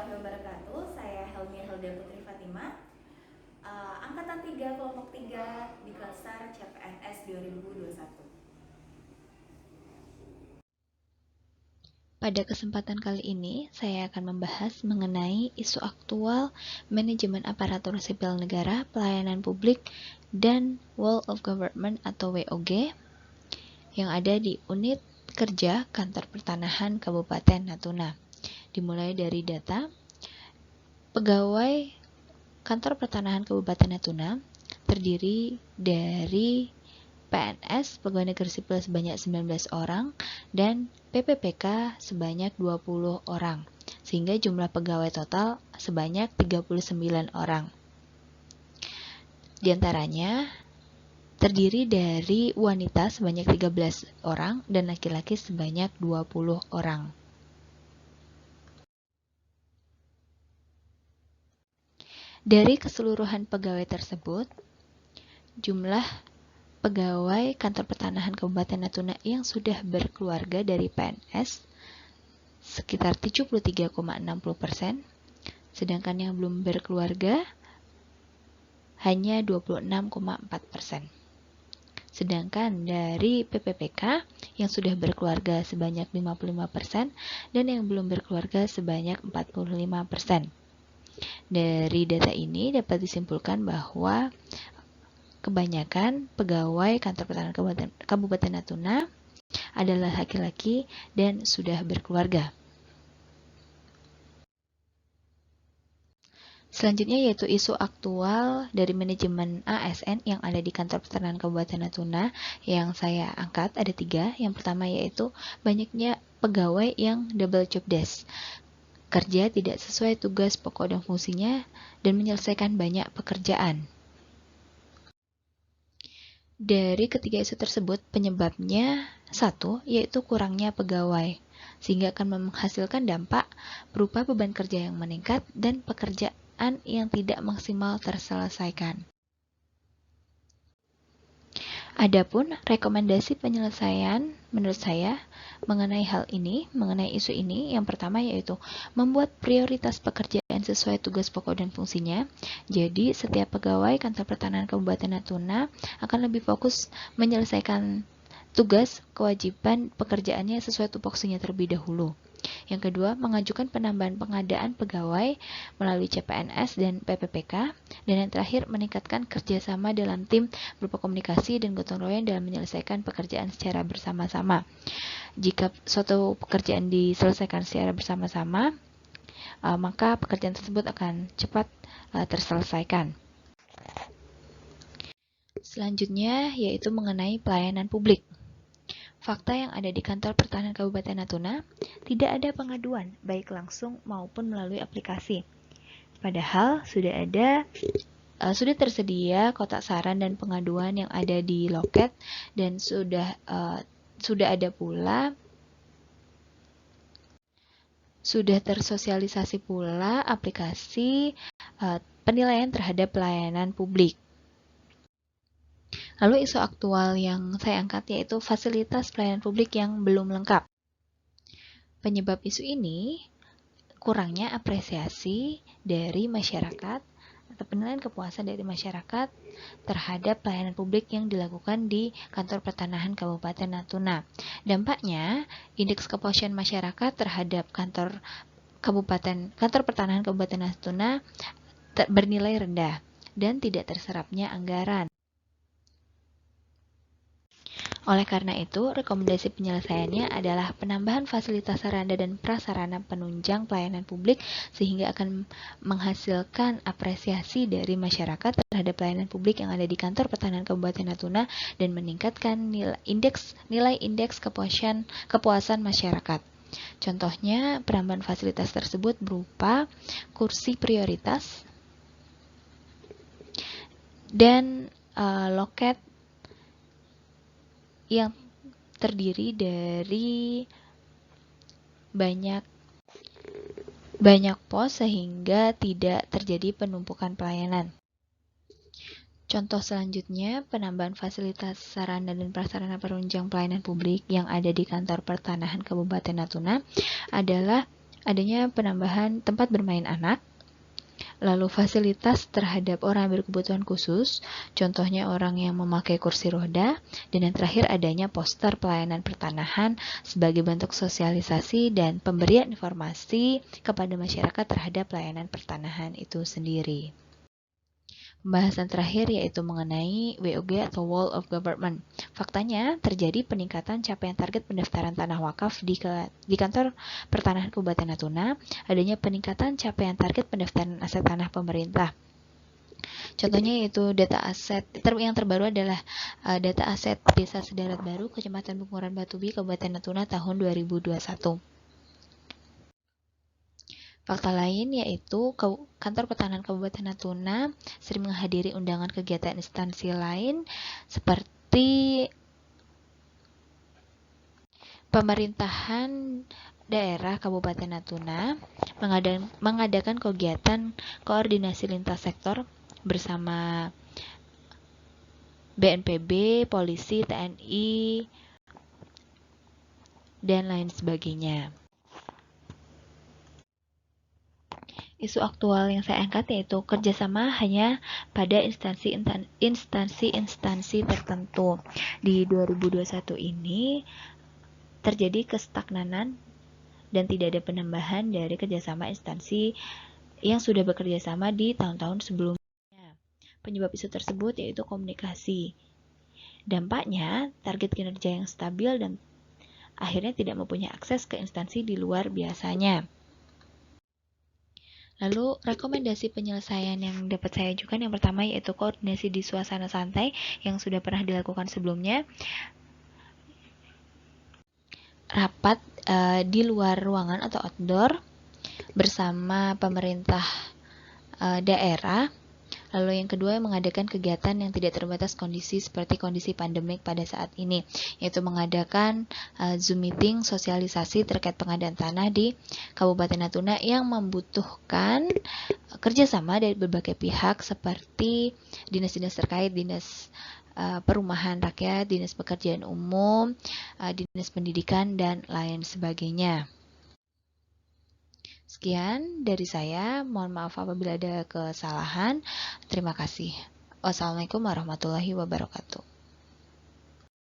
warahmatullahi wabarakatuh. Saya Helmi Helda Putri Fatima, Angkatan 3 Kelompok 3 di kelas SAR CPNS 2021. Pada kesempatan kali ini, saya akan membahas mengenai isu aktual manajemen aparatur sipil negara, pelayanan publik, dan Whole of Government atau WOG yang ada di unit kerja Kantor Pertanahan Kabupaten Natuna. Dimulai dari data pegawai Kantor Pertanahan Kabupaten Natuna terdiri dari PNS, pegawai negeri sipil sebanyak 19 orang, dan PPPK sebanyak 20 orang, sehingga jumlah pegawai total sebanyak 39 orang. Di antaranya terdiri dari wanita sebanyak 13 orang dan laki-laki sebanyak 20 orang. Dari keseluruhan pegawai tersebut, jumlah pegawai Kantor Pertanahan Kabupaten Natuna yang sudah berkeluarga dari PNS sekitar 73,60%, sedangkan yang belum berkeluarga hanya 26,4%. Sedangkan dari PPPK yang sudah berkeluarga sebanyak 55% dan yang belum berkeluarga sebanyak 45%. Dari data ini dapat disimpulkan bahwa kebanyakan pegawai Kantor Pertanahan Kabupaten Natuna adalah laki-laki dan sudah berkeluarga. Selanjutnya yaitu isu aktual dari manajemen ASN yang ada di Kantor Pertanahan Kabupaten Natuna yang saya angkat ada 3. Yang pertama yaitu banyaknya pegawai yang double job desk. Kerja tidak sesuai tugas pokok dan fungsinya dan menyelesaikan banyak pekerjaan. Dari ketiga isu tersebut, penyebabnya 1, yaitu kurangnya pegawai, sehingga akan menghasilkan dampak berupa beban kerja yang meningkat dan pekerjaan yang tidak maksimal terselesaikan. Adapun rekomendasi penyelesaian menurut saya mengenai hal ini, mengenai isu ini, yang pertama yaitu membuat prioritas pekerjaan sesuai tugas pokok dan fungsinya. Jadi, setiap pegawai Kantor Pertanahan Kabupaten Natuna akan lebih fokus menyelesaikan tugas kewajiban pekerjaannya sesuai tupoksinya terlebih dahulu. Yang kedua, mengajukan penambahan pengadaan pegawai melalui CPNS dan PPPK. Dan yang terakhir, meningkatkan kerjasama dalam tim berupa komunikasi dan gotong royong dalam menyelesaikan pekerjaan secara bersama-sama. Jika suatu pekerjaan diselesaikan secara bersama-sama, maka pekerjaan tersebut akan cepat terselesaikan. Selanjutnya, yaitu mengenai pelayanan publik. Fakta yang ada di Kantor Pertanahan Kabupaten Natuna, tidak ada pengaduan, baik langsung maupun melalui aplikasi. Padahal sudah tersedia kotak saran dan pengaduan yang ada di loket dan sudah ada pula sudah tersosialisasi pula aplikasi penilaian terhadap pelayanan publik. Lalu isu aktual yang saya angkat yaitu fasilitas pelayanan publik yang belum lengkap. Penyebab isu ini kurangnya apresiasi dari masyarakat atau penilaian kepuasan dari masyarakat terhadap pelayanan publik yang dilakukan di Kantor Pertanahan Kabupaten Natuna. Dampaknya, indeks kepuasan masyarakat terhadap Kantor Pertanahan Kabupaten Natuna bernilai rendah dan tidak terserapnya anggaran. Oleh karena itu, rekomendasi penyelesaiannya adalah penambahan fasilitas sarana dan prasarana penunjang pelayanan publik sehingga akan menghasilkan apresiasi dari masyarakat terhadap pelayanan publik yang ada di Kantor Pertanahan Kabupaten Natuna dan meningkatkan nilai indeks kepuasan masyarakat. Contohnya, penambahan fasilitas tersebut berupa kursi prioritas dan loket yang terdiri dari banyak pos sehingga tidak terjadi penumpukan pelayanan. Contoh selanjutnya, penambahan fasilitas sarana dan prasarana penunjang pelayanan publik yang ada di Kantor Pertanahan Kabupaten Natuna adalah adanya penambahan tempat bermain anak, lalu fasilitas terhadap orang yang berkebutuhan khusus, contohnya orang yang memakai kursi roda, dan yang terakhir adanya poster pelayanan pertanahan sebagai bentuk sosialisasi dan pemberian informasi kepada masyarakat terhadap pelayanan pertanahan itu sendiri. Pembahasan terakhir yaitu mengenai WOG atau Wall of Government. Faktanya, terjadi peningkatan capaian target pendaftaran tanah wakaf di kantor pertanahan Kabupaten Natuna, adanya peningkatan capaian target pendaftaran aset tanah pemerintah. Contohnya yaitu data aset yang terbaru adalah data aset Desa Sedarat Baru, Kecamatan Bunguran Batubi, Kabupaten Natuna tahun 2021. Fakta lain yaitu Kantor Pertanahan Kabupaten Natuna sering menghadiri undangan kegiatan instansi lain seperti pemerintahan daerah Kabupaten Natuna mengadakan kegiatan koordinasi lintas sektor bersama BNPB, polisi, TNI, dan lain sebagainya. Isu aktual yang saya angkat yaitu kerjasama hanya pada instansi-instansi tertentu. Di 2021 ini terjadi kestagnanan dan tidak ada penambahan dari kerjasama instansi yang sudah bekerja sama di tahun-tahun sebelumnya. Penyebab isu tersebut yaitu komunikasi. Dampaknya, target kinerja yang stabil dan akhirnya tidak mempunyai akses ke instansi di luar biasanya. Lalu, rekomendasi penyelesaian yang dapat saya ajukan yang pertama yaitu koordinasi di suasana santai yang sudah pernah dilakukan sebelumnya. Rapat di luar ruangan atau outdoor bersama pemerintah daerah. Lalu yang kedua, mengadakan kegiatan yang tidak terbatas kondisi seperti kondisi pandemik pada saat ini, yaitu mengadakan Zoom meeting sosialisasi terkait pengadaan tanah di Kabupaten Natuna yang membutuhkan kerjasama dari berbagai pihak seperti dinas-dinas terkait, dinas perumahan rakyat, dinas pekerjaan umum, dinas pendidikan, dan lain sebagainya. Sekian dari saya, mohon maaf apabila ada kesalahan. Terima kasih. Wassalamualaikum warahmatullahi wabarakatuh.